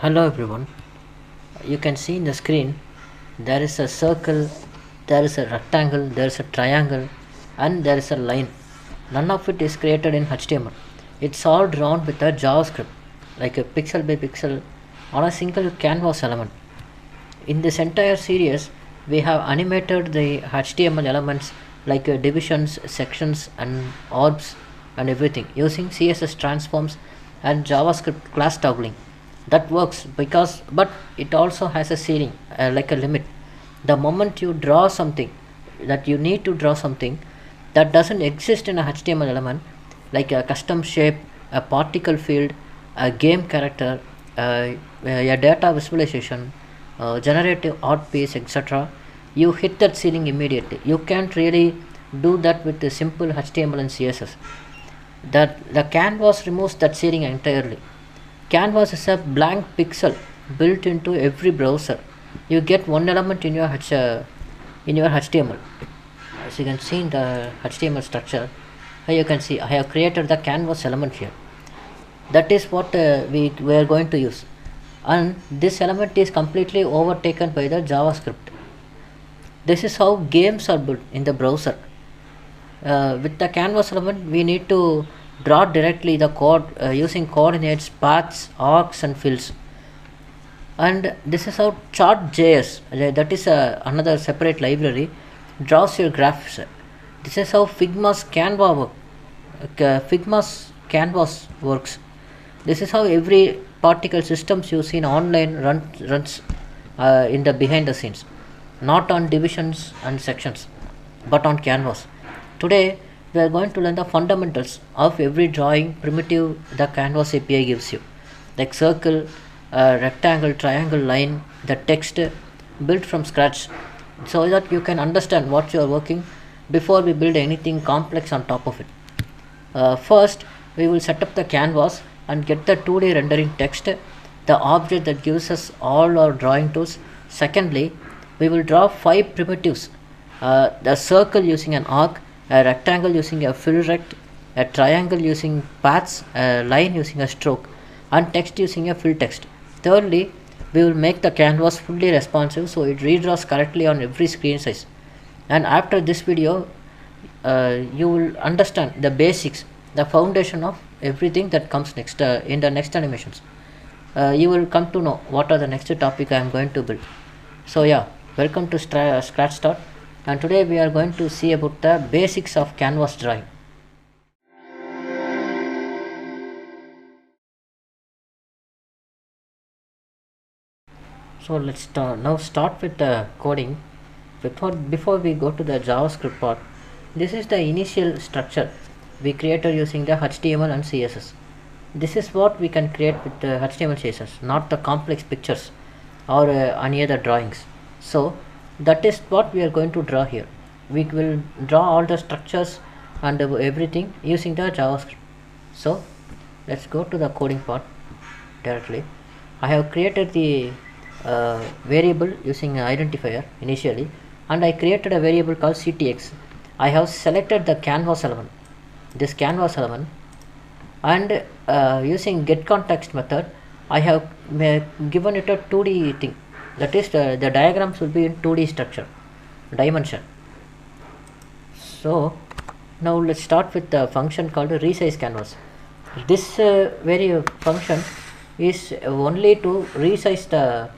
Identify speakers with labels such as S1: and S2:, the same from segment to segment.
S1: Hello everyone, you can see in the screen there is a circle, there is a rectangle, there is a triangle and there is a line. None of it is created in HTML. It's all drawn with a JavaScript like a pixel by pixel on a single canvas element. In this entire series we have animated the HTML elements like divisions, sections and orbs and everything using CSS transforms and JavaScript class toggling. That works because but it also has a ceiling, like a limit. The moment you draw something that you need to draw something that doesn't exist in a HTML element, like a custom shape, a particle field, a game character, a data visualization, generative art piece, etc., you hit that ceiling immediately. You can't really do that with the simple HTML and CSS. That the canvas removes that ceiling entirely. Canvas is a blank pixel built into every browser. You get one element in your HTML. As you can see in the HTML structure, here you can see I have created the canvas element here. That is what we are going to use, and this element is completely overtaken by the JavaScript. This is how games are built in the browser. With the canvas element we need to draw directly the code using coordinates, paths, arcs and fills. And this is how Chart.js, that is another separate library, draws your graphs. This is how Figma's canvas works. This is how every particle systems you see in online runs in the behind the scenes, not on divisions and sections but on canvas. Today we are going to learn the fundamentals of every drawing primitive the canvas API gives you, like circle, rectangle, triangle, line, the text built from scratch, so that you can understand what you are working before we build anything complex on top of it. First we will set up the canvas and get the 2D rendering text, the object that gives us all our drawing tools. Secondly, we will draw 5 primitives, the circle using an arc, a rectangle using a fillRect, a triangle using paths, a line using a stroke and text using a fill text. Thirdly, we will make the canvas fully responsive so it redraws correctly on every screen size. And after this video you will understand the basics, the foundation of everything that comes next in the next animations. You will come to know what are the next topic I am going to build. So yeah, welcome to Scratch Start, and today we are going to see about the basics of canvas drawing. So let's now start with the coding. Before we go to the JavaScript part, this is the initial structure we created using the HTML and CSS. This is what we can create with the HTML CSS, not the complex pictures or any other drawings. So that is what we are going to draw here. We will draw all the structures and everything using the JavaScript. So let's go to the coding part directly. I have created the variable using identifier initially, and I created a variable called ctx. I have selected the canvas element, this canvas element, and using getContext method I have given it a 2D thing, that is the diagrams will be in 2D structure dimension. So now let's start with the function called resize canvas. This very function is only to resize the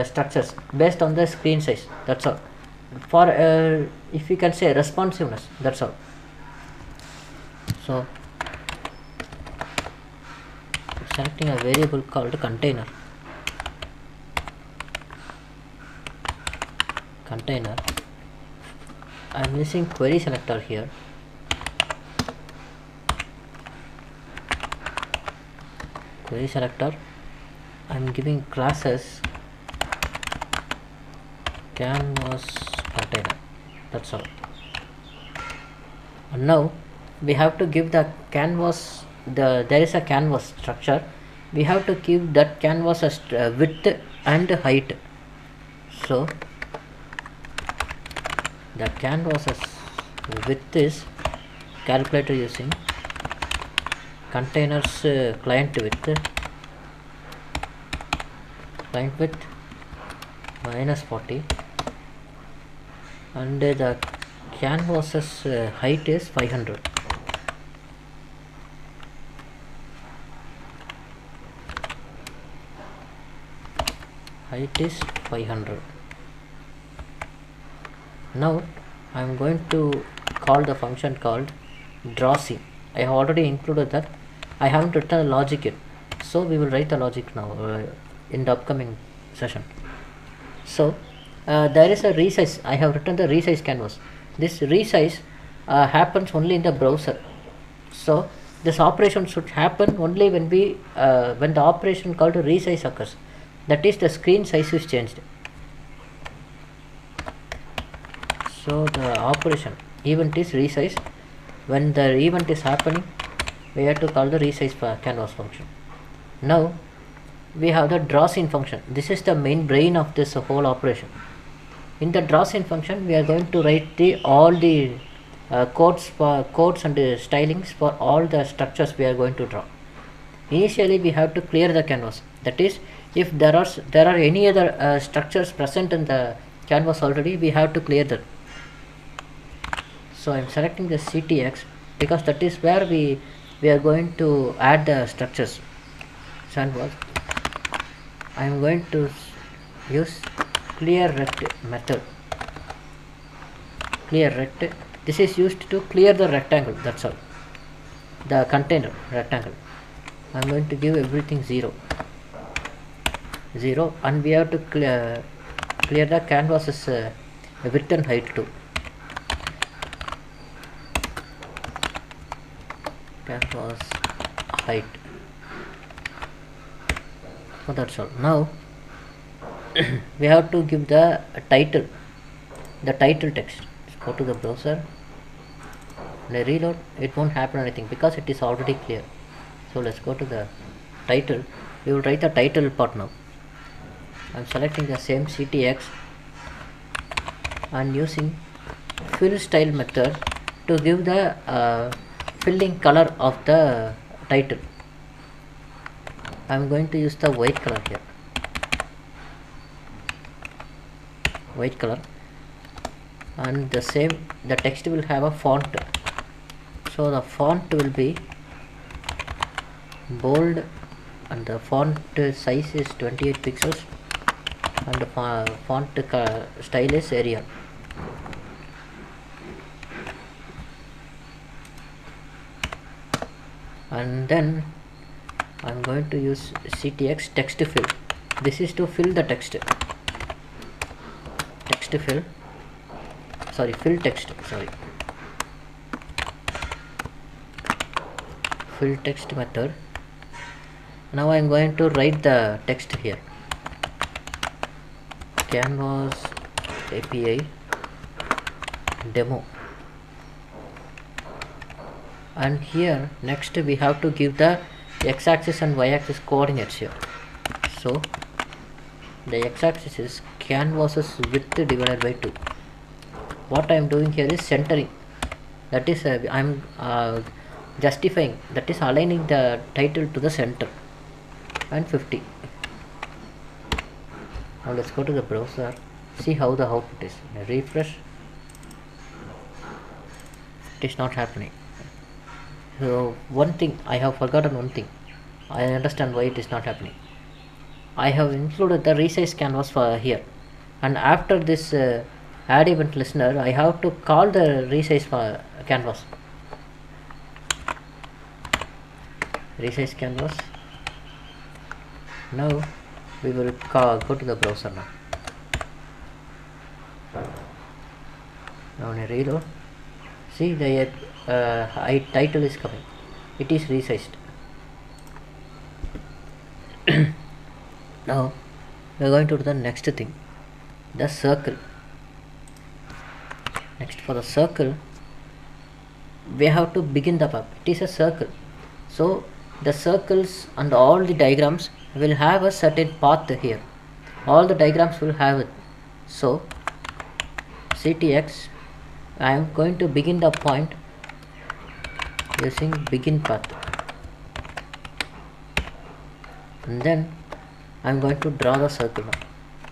S1: structures based on the screen size, that's all. For if you can say responsiveness, that's all. So selecting a variable called container. I am using query selector here. Query selector, I am giving classes canvas container, that's all. And now we have to give the canvas, there is a canvas structure, we have to give that canvas as width and height. So the canvas width is calculated using containers client width line width -40, and the canvas's height is 500. Height is 500. Now I am going to call the function called drawScene. I have already included that. I haven't written a logic yet, so we will write the logic now in the upcoming session. So there is a resize. I have written the resize canvas. This resize happens only in the browser. So this operation should happen only when when the operation called resize occurs. That is, the screen size is changed. So the operation event is resize. When the event is happening, we have to call the resize canvas function. Now we have the drawScene function. This is the main brain of this whole operation. In the drawScene function, we are going to write all the codes and stylings for all the structures we are going to draw. Initially, we have to clear the canvas. That is, if there are any other structures present in the canvas already, we have to clear that. So I am selecting the ctx because that is where we are going to add the structures. Sandbox. I am going to use clearRect method. ClearRect. This is used to clear the rectangle. That's all. The container rectangle. I am going to give everything 0, and we have to clear the canvas's width and height too. Canvas height. So that's all. Now we have to give the title text. Let's go to the browser and I reload. It won't happen anything because it is already clear. So let's go to the title. We will write the title part now. I'm selecting the same ctx and using fill style method to give the filling color of the title. I'm going to use the white color here. White color, and the text will have a font. So the font will be bold and the font size is 28 pixels and the font style is Arial. And then I'm going to use ctx text fill. This is to fill the text. Fill text. Fill text method. Now I'm going to write the text here. Canvas API demo. And here next we have to give the x-axis and y-axis coordinates here. So the x-axis is canvas's width divided by 2. What I am doing here is centering. That is I am justifying, that is aligning the title to the center, and 50. Now let's go to the browser, see how the output is. Refresh. It is not happening. So one thing, I have forgotten one thing. I understand why it is not happening. I have included the resize canvas for here, and after this add event listener, I have to call the resize canvas. Resize canvas. Now we will go to the browser now. Now when I reload, see the title is coming. It is resized. Now we are going to do the next thing, the circle. Next, for the circle, we have to begin the path. It is a circle, so the circles and all the diagrams will have a certain path here. All the diagrams will have it. So ctx, I am going to begin the point using beginPath, and then I'm going to draw the circle now.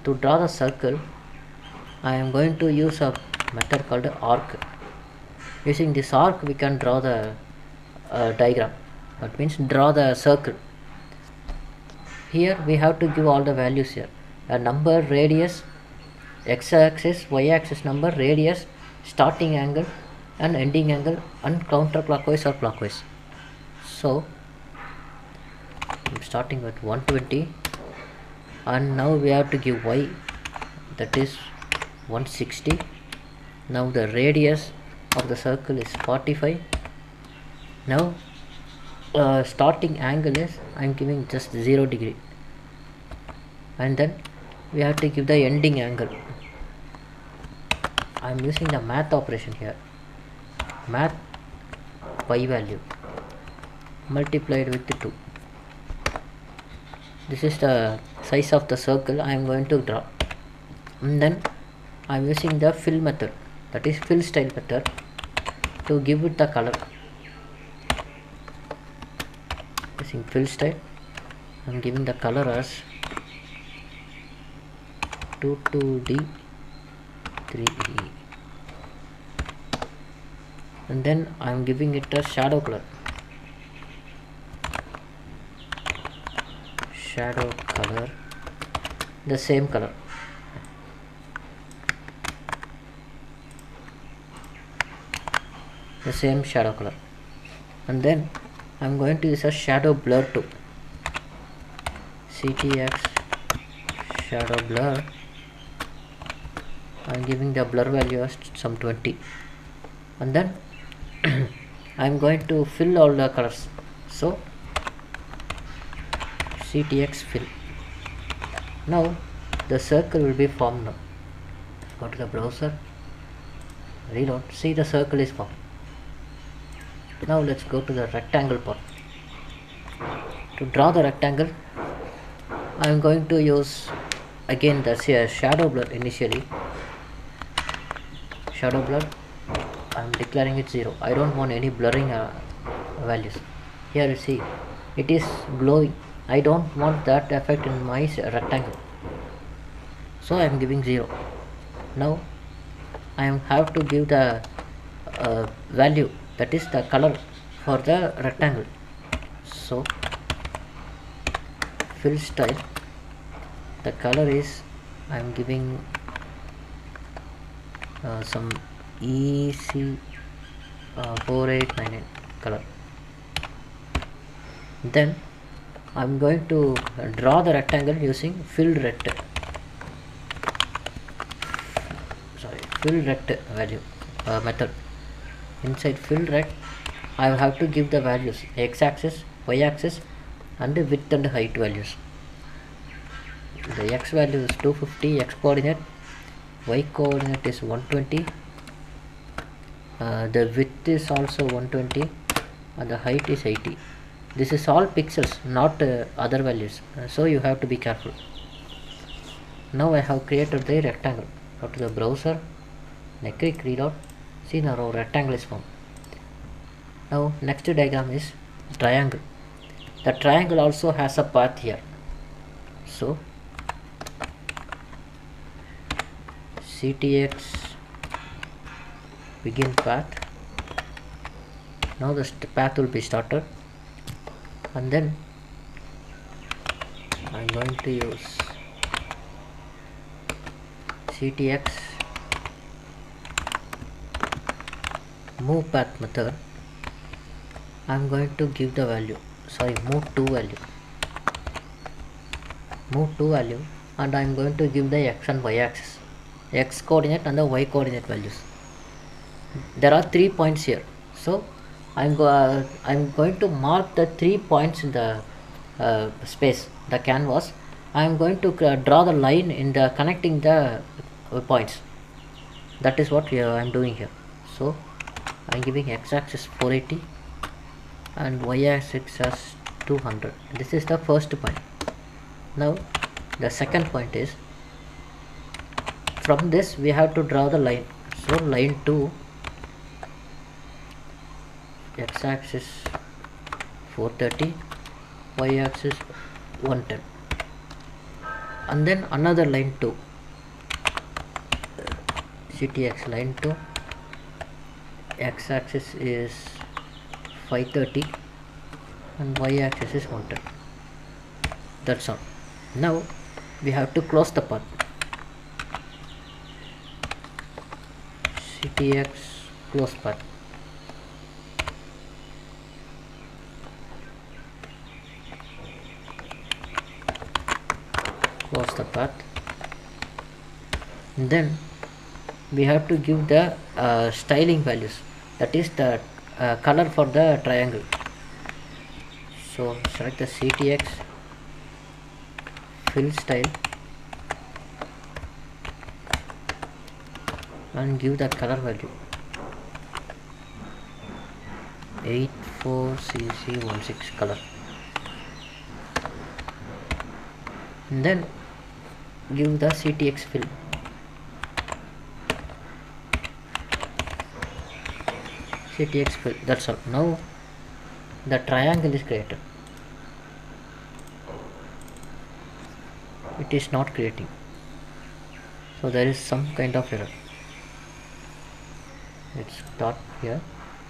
S1: To draw the circle, I am going to use a method called arc. Using this arc, we can draw the diagram. That means draw the circle. Here we have to give all the values here. A number, radius, x-axis, y-axis number, radius, starting angle and ending angle, and counterclockwise or clockwise. So I'm starting with 120, and now we have to give y, that is 160. Now the radius of the circle is 45. Now starting angle is I'm giving just 0 degree, and then we have to give the ending angle. I'm using the math operation here. Math y value multiplied with 2. This is the size of the circle I am going to draw. And then I am using the fill method, that is fill style method, to give it the color. Using fill style, I am giving the color as 22D 3E, and then I am giving it a shadow color. Shadow color, the same color. The same shadow color. And then I am going to use a shadow blur too. ctx shadow blur. I am giving the blur value as some 20, and then I am going to fill all the colors. So ctx fill. Now the circle will be formed. Now go to the browser, reload, see the circle is formed. Now let's go to the rectangle part. To draw the rectangle, I am going to use again the shadow blur. Initially shadow blur, I am declaring it 0. I don't want any blurring values. Here you see it is glowing. I don't want that effect in my rectangle, so I am giving 0. Now I have to give the value, that is the color for the rectangle. So fill style, the color is I am giving some EC 4899 color. Then I am going to draw the rectangle using fillRect. fillRect value method. Inside fillRect, I have to give the values x-axis, y-axis, and width and height values. The x value is 250 x coordinate, y coordinate is 120, the width is also 120, and the height is 80. This is all pixels, not other values, so you have to be careful. Now I have created the rectangle. Go to the browser, click reload. See, now our rectangle is formed. Now next diagram is triangle. The triangle also has a path here. So ctx beginPath. Now the path will be started, and then I am going to use ctx move path method. I am going to give the value, move to value, and I am going to give the x and y axis, x coordinate and the y coordinate values. There are 3 points here, so I am going to mark the 3 points in the space, the canvas. I am going to draw the line in the connecting the points. That is what I am doing here. So I am giving x-axis 480 and y-axis as 200. This is the first point. Now the second point is, from this we have to draw the line. So line 2, x-axis 430, y-axis 110. and then another line 2, ctx line 2, x-axis is 530 and y-axis is 110. That's all. Now we have to close the path. ctx close path. Close the path. And then we have to give the styling values, that is the color for the triangle. So select the ctx fill style and give the color value 84cc16 color, and then give the ctx fill. ctx fill. That's all. Now the triangle is created. It is not creating, so there is some kind of error. Let's start here.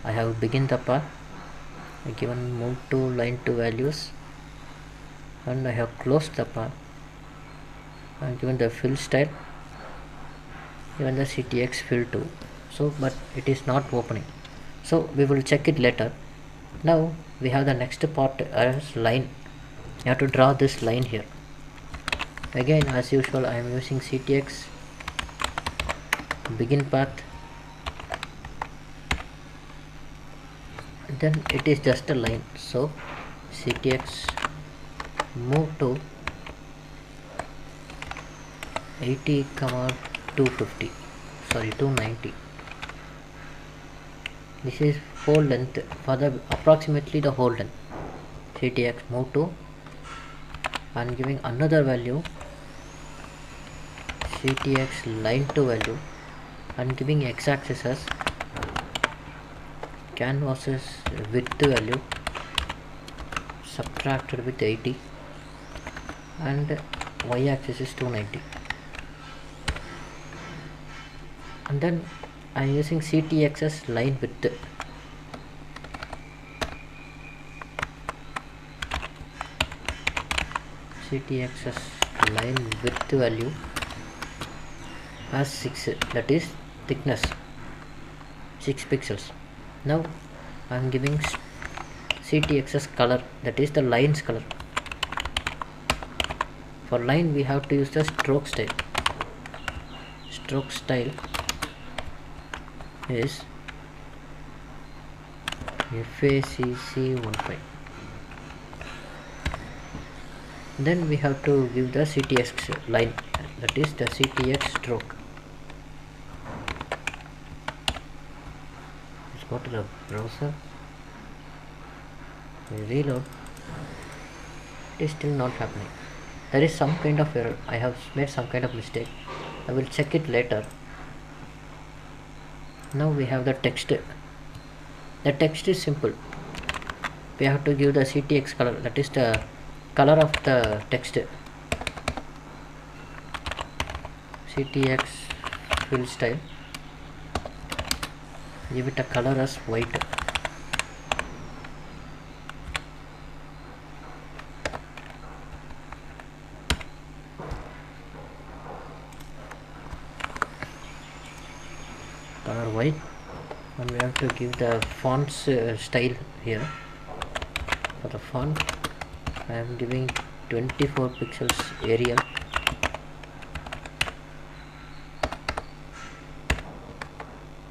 S1: I have begin the path, I given move to line 2 values, and I have closed the path. I have given the fill style, given the ctx fill 2. So but it is not opening, so we will check it later. Now we have the next part as line. You have to draw this line here. Again, as usual, I am using ctx beginPath. Then it is just a line, so ctx move to 80, 250, sorry 290. This is whole length for the approximately the whole length. ctx move to and giving another value ctx line 2 value and giving x-axis as canvas's width value subtracted with 80 and y-axis is 290, and then I am using ctx as line width. ctx as line width value as 6, that is thickness 6 pixels. Now I am giving ctx as color, that is the line's color. For line we have to use the stroke style. Stroke style is FACC15. Then we have to give the ctx line, that is the ctx stroke. Let's go to the browser, we reload. It is still not happening. There is some kind of error. I have made some kind of mistake. I will check it later. Now we have the text. The text is simple. We have to give the ctx color, that is the color of the text. ctx fill style, give it a color as white. Color white, and we have to give the fonts style here. For the font I am giving 24 pixels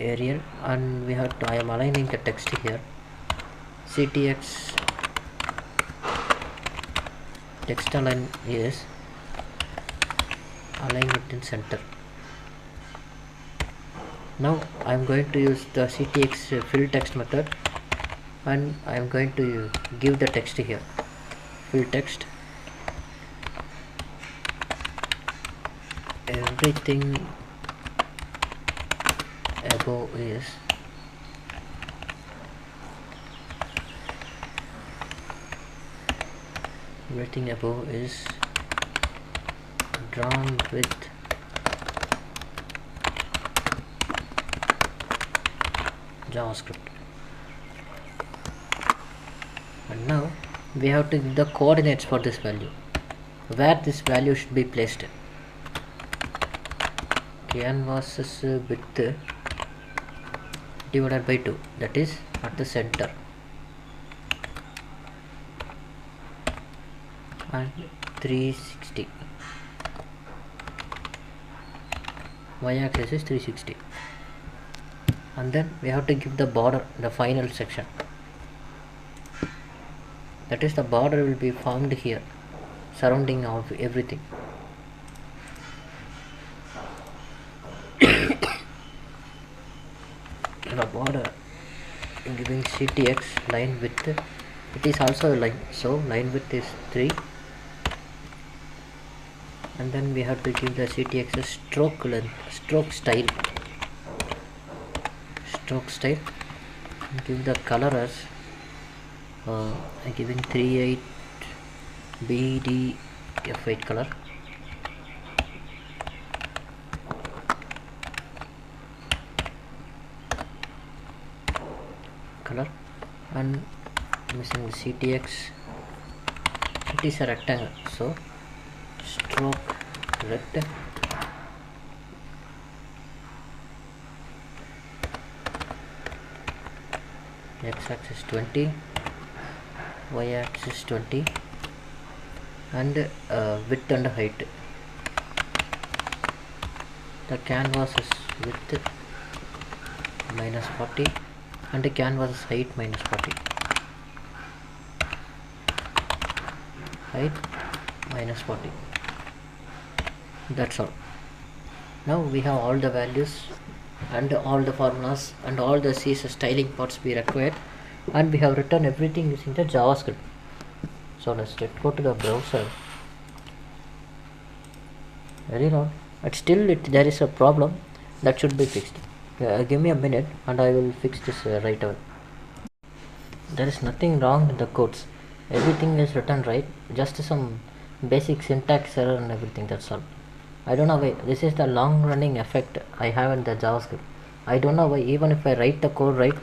S1: Arial, and we have to, I am aligning the text here. ctx text align is align it in center. Now I am going to use the ctx fill text method, and I am going to give the text here. Fill text, everything above is drawn with JavaScript. And now we have to give the coordinates for this value, where this value should be placed. Canvas's width divided by 2, that is at the center, and 360, y-axis is 360, and then we have to give the border, the final section, that is the border will be formed here surrounding of everything. The border giving ctx line width, it is also a line, so line width is 3, and then we have to give the ctx a stroke length, stroke style, and give the color as giving 38 BDF8 color, and missing the ctx, it is a rectangle, so stroke rect, x-axis 20, y-axis 20, and width and height. The canvas is width minus 40 and the canvas height minus 40, height minus 40. That's all. Now we have all the values and all the formulas and all the CSS styling parts we required, and we have written everything using the JavaScript. So let's go to the browser. Very long, but still there is a problem that should be fixed. Give me a minute and I will fix this right away. There is nothing wrong with the codes, everything is written right, just some basic syntax error and everything, that's all. I don't know why. This is the long running effect I have in the JavaScript. I don't know why, even if I write the code right,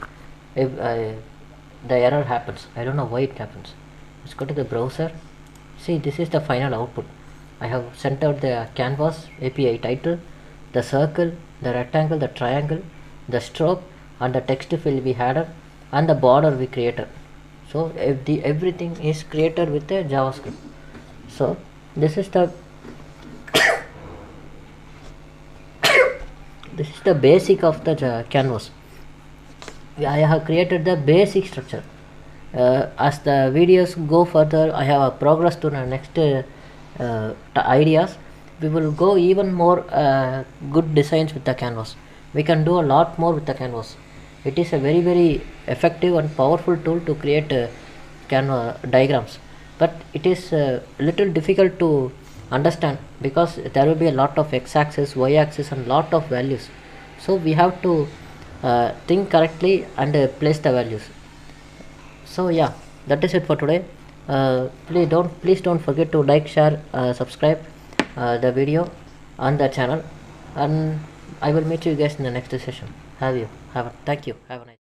S1: if the error happens. I don't know why it happens. Let's go to the browser. See, this is the final output. I have sent out the canvas API title, the circle, the rectangle, the triangle, the stroke, and the text field we added, and the border we created. So everything is created with the JavaScript. So this is the this is the basic of the canvas. I have created the basic structure. As the videos go further, I have a progress to the next ideas. We will go even more good designs with the canvas. We can do a lot more with the canvas. It is a very effective and powerful tool to create canvas diagrams, but it is a little difficult to understand because there will be a lot of x-axis, y-axis, and lot of values. So we have to think correctly and place the values. So yeah, that is it for today. Please don't forget to like, share, subscribe the video on the channel, and I will meet you guys in the next session. Thank you. Have a nice